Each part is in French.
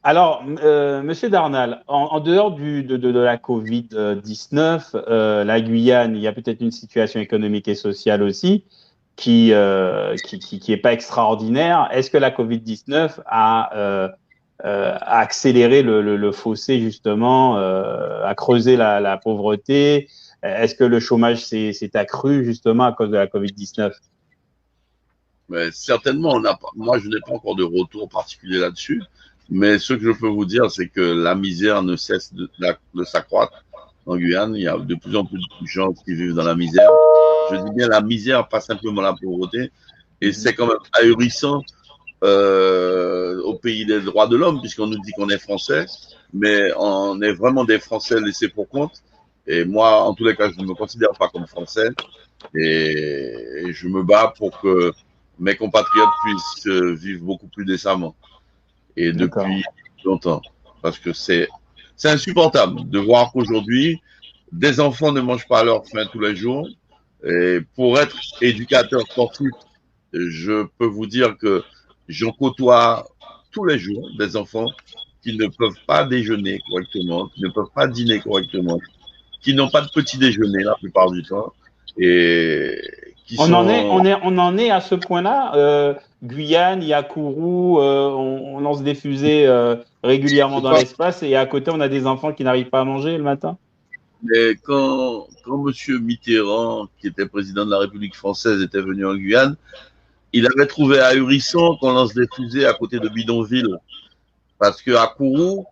Alors, Monsieur Darnal, en dehors de la Covid-19, la Guyane, il y a peut-être une situation économique et sociale aussi qui est pas extraordinaire. Est-ce que la Covid-19 a accéléré le fossé justement, a creusé la pauvreté? Est-ce que le chômage s'est accru justement à cause de la Covid-19? Mais certainement, moi, je n'ai pas encore de retour particulier là-dessus. Mais ce que je peux vous dire, c'est que la misère ne cesse de s'accroître en Guyane. Il y a de plus en plus de gens qui vivent dans la misère. Je dis bien la misère, pas simplement la pauvreté. Et Mhm. c'est quand même ahurissant au pays des droits de l'homme, puisqu'on nous dit qu'on est français, mais on est vraiment des Français laissés pour compte. Et moi, en tous les cas, je ne me considère pas comme français. Et je me bats pour que mes compatriotes puissent vivre beaucoup plus décemment et D'accord. depuis longtemps. Parce que c'est insupportable de voir qu'aujourd'hui, des enfants ne mangent pas à leur faim tous les jours. Et pour être éducateur sportif, je peux vous dire que j'en côtoie tous les jours des enfants qui ne peuvent pas déjeuner correctement, qui ne peuvent pas dîner correctement, qui n'ont pas de petit déjeuner la plupart du temps et qui sont On en est à ce point-là. Guyane, il y a Kourou, on lance des fusées régulièrement dans l'espace et à côté, on a des enfants qui n'arrivent pas à manger le matin. mais quand M. Mitterrand, qui était président de la République française, était venu en Guyane, il avait trouvé ahurissant qu'on lance des fusées à côté de bidonvilles. Parce qu'à Kourou,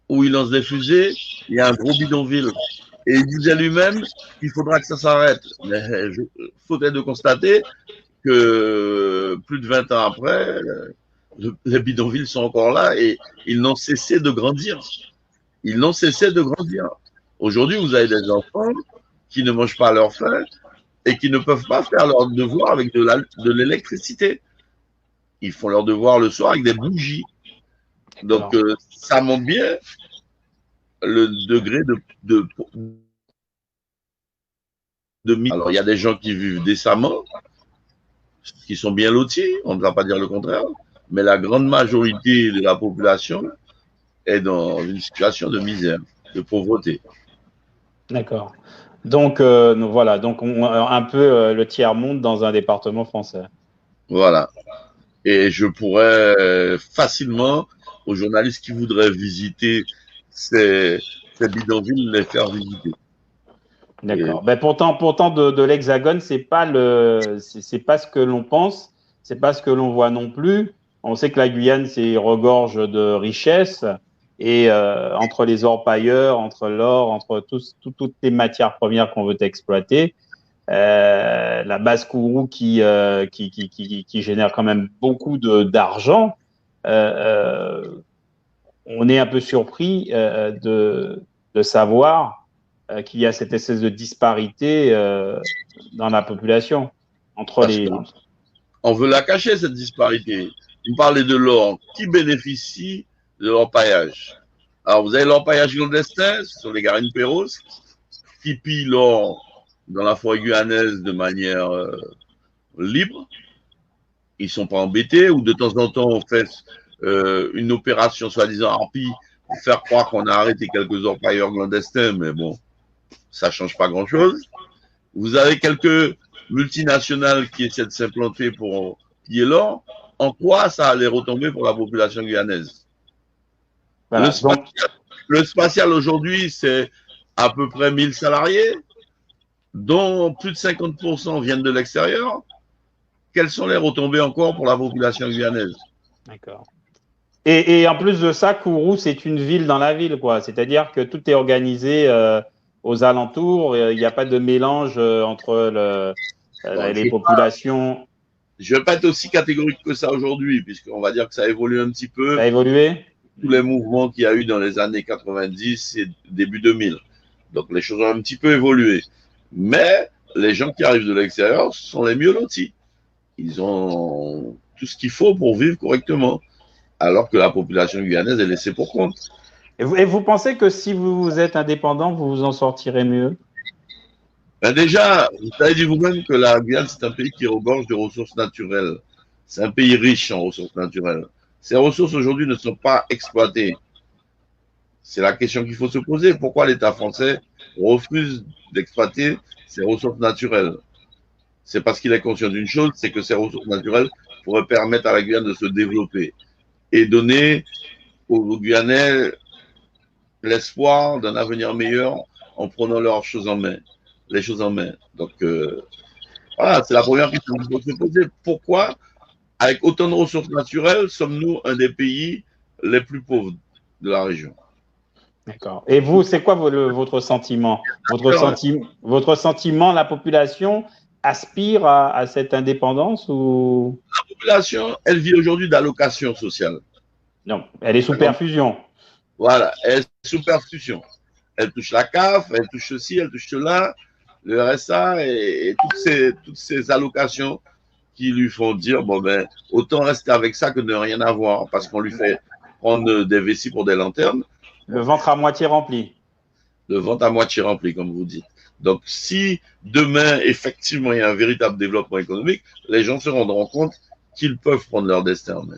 où il lance des fusées, il y a un gros bidonville. Et il disait lui-même qu'il faudra que ça s'arrête. Mais faudrait de constater que plus de 20 ans après, les bidonvilles sont encore là et ils n'ont cessé de grandir. Ils n'ont cessé de grandir. Aujourd'hui, vous avez des enfants qui ne mangent pas à leur faim et qui ne peuvent pas faire leurs devoirs avec de l'électricité. Ils font leurs devoirs le soir avec des bougies. Donc, ça montre bien le degré de. Alors, il y a des gens qui vivent décemment, qui sont bien lotis, on ne va pas dire le contraire, mais la grande majorité de la population est dans une situation de misère, de pauvreté. D'accord. Donc voilà, donc un peu le tiers-monde dans un département français. Voilà. Et je pourrais facilement, aux journalistes qui voudraient visiter ces bidonvilles, les faire visiter. Et D'accord. Ben pourtant de l'Hexagone, c'est pas ce que l'on pense, c'est pas ce que l'on voit non plus. On sait que la Guyane, c'est regorge de richesses et entre les orpailleurs, entre l'or, entre toutes les matières premières qu'on veut exploiter, la base Kourou qui génère quand même beaucoup d'argent. Euh, on est un peu surpris de savoir qu'il y a cette espèce de disparité dans la population entre parce les. qu'on veut la cacher, cette disparité. Vous parlez de l'or. Qui bénéficie de l'orpaillage? Alors, vous avez l'orpaillage clandestin sur les Garines Perros, qui pillent l'or dans la forêt guyanaise de manière libre. Ils ne sont pas embêtés, ou de temps en temps, on fait une opération soi-disant harpie pour faire croire qu'on a arrêté quelques orpailleurs clandestins, mais bon, ça ne change pas grand-chose. Vous avez quelques multinationales qui essaient de s'implanter pour piller l'or. En quoi ça allait retomber pour la population guyanaise? Le Voilà. Donc, spatial, le spatial aujourd'hui, c'est à peu près 1000 salariés, dont plus de 50% viennent de l'extérieur. Quelles sont les retombées encore pour la population guyanaise? d'accord. Et en plus de ça, Kourou, c'est une ville dans la ville, quoi. C'est-à-dire que tout est organisé aux alentours. Il n'y a pas de mélange entre Bon, les populations. je ne vais pas être aussi catégorique que ça aujourd'hui, puisqu'on va dire que ça évolue un petit Ça peu. a évolué? Tous les mouvements qu'il y a eu dans les années 90 et début 2000. Donc les choses ont un petit peu évolué. Mais les gens qui arrivent de l'extérieur sont les mieux lotis. Ils ont tout ce qu'il faut pour vivre correctement, alors que la population guyanaise est laissée pour compte. Et vous pensez que si vous êtes indépendant, vous vous en sortirez mieux? Ben déjà, vous avez dit vous-même que la Guyane, c'est un pays qui regorge de ressources naturelles. C'est un pays riche en ressources naturelles. Ces ressources aujourd'hui ne sont pas exploitées. C'est la question qu'il faut se poser. Pourquoi l'État français refuse d'exploiter ses ressources naturelles? C'est parce qu'il est conscient d'une chose, c'est que ces ressources naturelles pourraient permettre à la Guyane de se développer et donner aux Guyanais l'espoir d'un avenir meilleur en prenant leurs choses en main, les choses en main. Donc, voilà, c'est la première question qu'il faut se poser. Pourquoi, avec autant de ressources naturelles, sommes-nous un des pays les plus pauvres de la région? D'accord. Et vous, c'est quoi votre sentiment? Votre sentiment, la population aspire à cette indépendance ou La population, elle vit aujourd'hui d'allocations sociales. non? Elle est sous perfusion. Voilà, elle est sous perfusion. Elle touche la CAF, elle touche ceci, elle touche cela, le RSA et toutes ces allocations qui lui font dire bon ben autant rester avec ça que de rien avoir parce qu'on lui fait prendre des vessies pour des lanternes. Le ventre à moitié rempli. Le ventre à moitié rempli, comme vous dites. Donc, si demain, effectivement, il y a un véritable développement économique, les gens se rendront compte qu'ils peuvent prendre leur destin en main.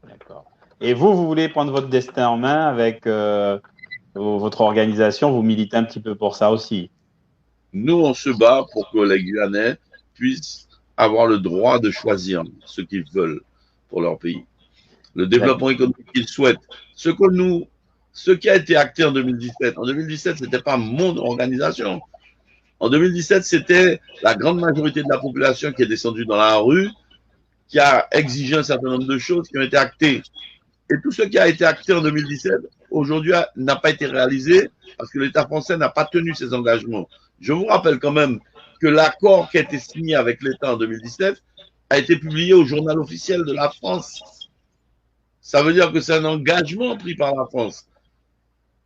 D'accord. Et vous voulez prendre votre destin en main avec votre organisation, vous militez un petit peu pour ça aussi. Nous, on se bat pour que les Guyanais puissent avoir le droit de choisir ce qu'ils veulent pour leur pays. Le développement économique qu'ils souhaitent. Ce qui a été acté en 2017. En 2017, ce n'était pas mon organisation. En 2017, c'était la grande majorité de la population qui est descendue dans la rue, qui a exigé un certain nombre de choses qui ont été actées. Et tout ce qui a été acté en 2017, aujourd'hui, n'a pas été réalisé parce que l'État français n'a pas tenu ses engagements. Je vous rappelle quand même que l'accord qui a été signé avec l'État en 2017 a été publié au journal officiel de la France. Ça veut dire que c'est un engagement pris par la France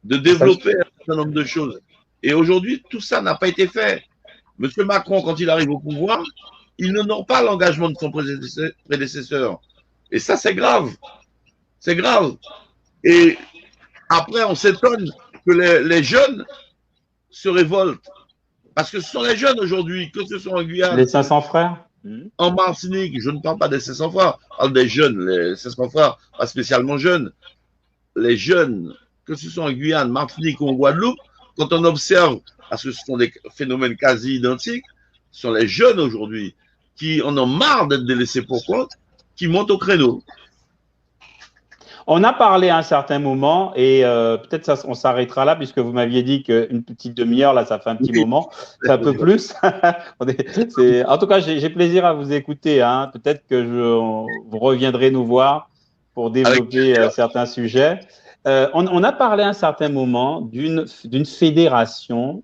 de développer un certain nombre de choses. Et aujourd'hui, tout ça n'a pas été fait. Monsieur Macron, quand il arrive au pouvoir, il n'honore pas l'engagement de son prédécesseur. Et ça, c'est grave. C'est grave. Et après, on s'étonne que les jeunes se révoltent. Parce que ce sont les jeunes aujourd'hui, que ce soit en Guyane. Les 500 frères en Martinique, je ne parle pas des 500 frères, je parle des jeunes, les 500 frères, pas spécialement jeunes. Les jeunes, que ce soit en Guyane, Martinique ou en Guadeloupe, quand on observe, parce que ce sont des phénomènes quasi identiques, ce sont les jeunes aujourd'hui qui en ont marre d'être délaissés pour compte, qui montent au créneau. On a parlé à un certain moment et peut-être ça, on s'arrêtera là puisque vous m'aviez dit qu'une petite demi-heure, là, ça fait un petit moment, c'est un peu plus. En tout cas, j'ai plaisir à vous écouter. Hein. Peut-être que vous reviendrez nous voir pour développer certains sujets. On a parlé à un certain moment d'une fédération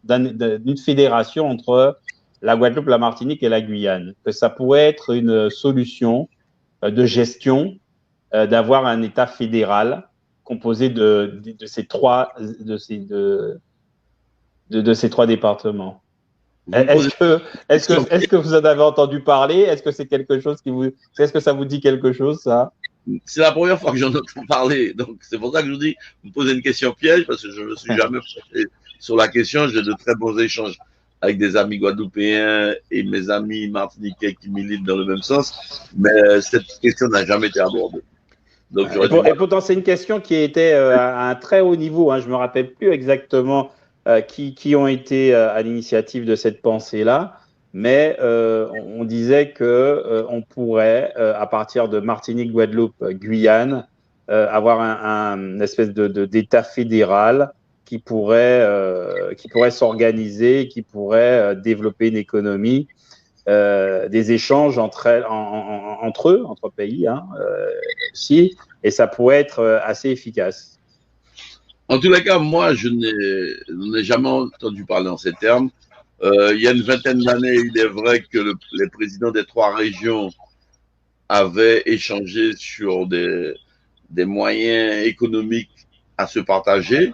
entre la Guadeloupe, la Martinique et la Guyane, que ça pourrait être une solution de gestion d'avoir un État fédéral composé de ces trois départements. Est-ce que vous en avez entendu parler? Est-ce que c'est quelque chose est-ce que ça vous dit quelque chose, ça? C'est la première fois que j'en entends parler, donc c'est pour ça que je vous dis, vous me posez une question piège parce que je ne me suis jamais penché sur la question. J'ai de très bons échanges avec des amis guadeloupéens et mes amis martiniquais qui militent dans le même sens, mais cette question n'a jamais été abordée. Donc, et pourtant, c'est une question qui était à un très haut niveau. Hein. Je ne me rappelle plus exactement qui ont été à l'initiative de cette pensée-là, mais on disait qu'on pourrait, à partir de Martinique, Guadeloupe, Guyane, avoir une espèce d'État fédéral qui pourrait s'organiser, qui pourrait développer une économie, des échanges entre eux, entre pays aussi, et ça pourrait être assez efficace. En tous les cas, moi, je n'ai jamais entendu parler en ces termes. Il y a une vingtaine d'années, il est vrai que les présidents des trois régions avaient échangé sur des moyens économiques à se partager.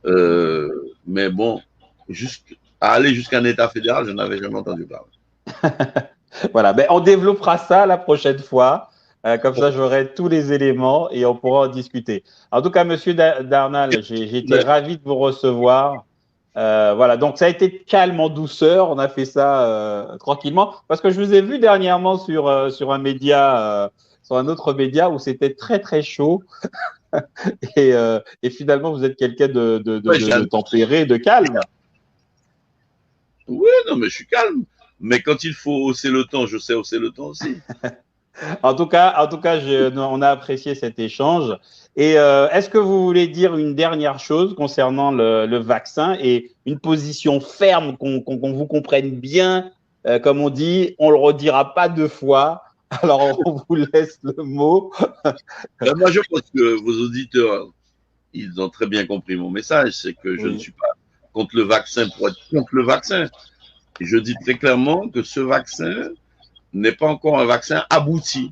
Mais bon, aller jusqu'à un État fédéral, je n'avais jamais entendu parler. Voilà, on développera ça la prochaine fois. Comme ça, j'aurai tous les éléments et on pourra en discuter. En tout cas, Monsieur Darnall, j'ai été ravi de vous recevoir. Voilà, donc ça a été calme en douceur. On a fait ça tranquillement parce que je vous ai vu dernièrement sur un média sur un autre média où c'était très très chaud et finalement vous êtes quelqu'un de tempéré, de calme. Oui, non, mais je suis calme. Mais quand il faut hausser le ton, je sais hausser le ton aussi. En tout cas, on a apprécié cet échange. Et est-ce que vous voulez dire une dernière chose concernant le vaccin et une position ferme, qu'on vous comprenne bien, comme on dit, on le redira pas deux fois. Alors on vous laisse le mot. Moi, je pense que vos auditeurs, ils ont très bien compris mon message, c'est que je ne Oui. suis pas contre le vaccin pour être contre le vaccin. Et je dis très clairement que ce vaccin n'est pas encore un vaccin abouti,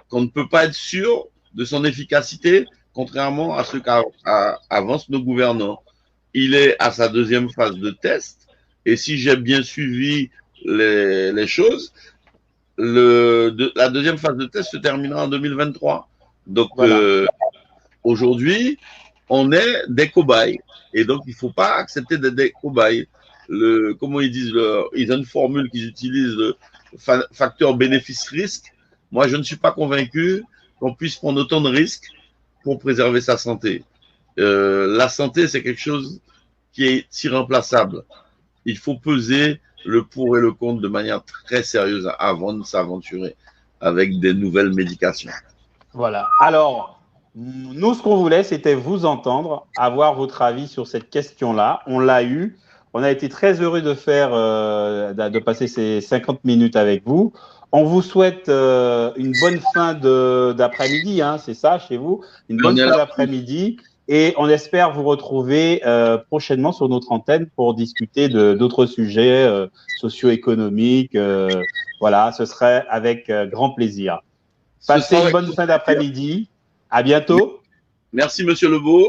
qu'on ne peut pas être sûr de son efficacité, contrairement à ce qu'avancent nos gouvernants. Il est à sa deuxième phase de test, et si j'ai bien suivi les choses, la deuxième phase de test se terminera en 2023. Donc, voilà. Aujourd'hui, on est des cobayes. Et donc, il ne faut pas accepter d'être des cobayes. Comment ils disent, ils ont une formule qu'ils utilisent, le facteur bénéfice-risque. Moi, je ne suis pas convaincu qu'on puisse prendre autant de risques pour préserver sa santé. La santé, c'est quelque chose qui est irremplaçable. Il faut peser le pour et le contre de manière très sérieuse avant de s'aventurer avec des nouvelles médications. Voilà. Alors, nous, ce qu'on voulait, c'était vous entendre, avoir votre avis sur cette question-là. On l'a eu. On a été très heureux de passer ces 50 minutes avec vous. On vous souhaite une bonne fin d'après-midi, hein, c'est ça, chez vous? Une bonne fin d'après-midi. Et on espère vous retrouver prochainement sur notre antenne pour discuter d'autres sujets socio-économiques. Voilà, ce serait avec grand plaisir. Passez une bonne fin d'après-midi. À bientôt. Merci, Monsieur Lebeau.